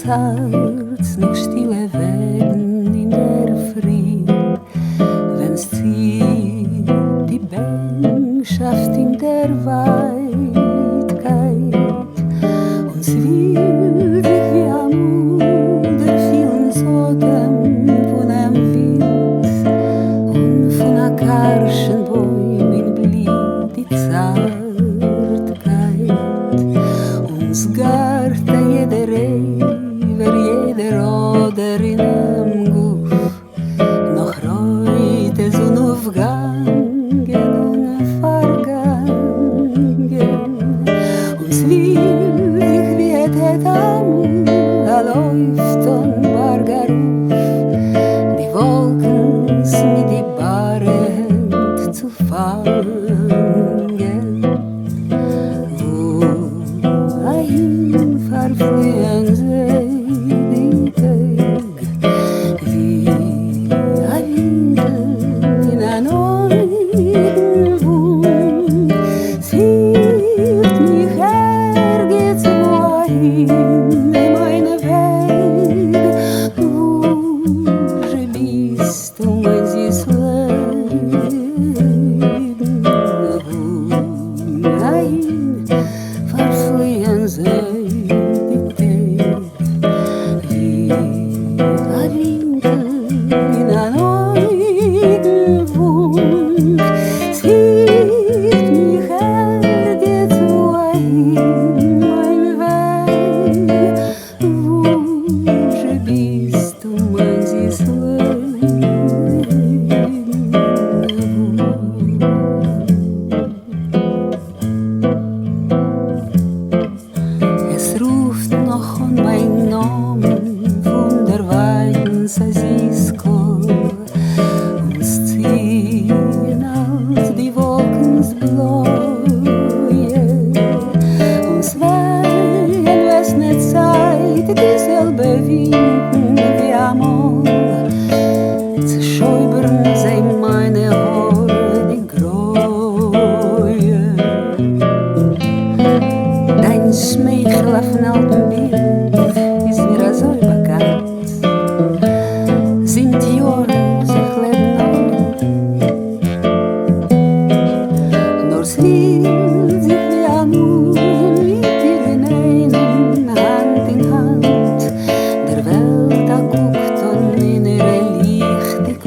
Herz noch stille werden in der Früh, wenn's zieht die Bänkschaft in der Weitkeit, und es will sich wie am der vielen Soten von einem Wind und von a karschen Bäum in Blit die Zartkeit, uns gart a jeder jeder oder in einem Guff noch reute Sonnenaufgangen und vergangen, und es will sich wie et Amul läuft und Bargaruf die Wolken mit die bare Hand zu fangen, wohin verfliehen sie meine Welt, wo je bist du mein süßes Leben, wohin verfliehen sie die Tage, wie ein Winkel in einer neuen Wohnung, zieht mich jetzt wohin. Es ruft noch an mein Namen von der weiten Sasisko, uns ziehen aus die Wolkens Bläue, uns wehen, wes ne Zeit dieselbe Winden wie amol, zerschäubern sie meine Haare, die Gräue. Dein Schmeichel auf dem alten Bild ist mir so bekannt, sind die Jahre sich leben nur es will sich wie amul mit dir in einem Hand in Hand der Welt guckt und in ihre lichtig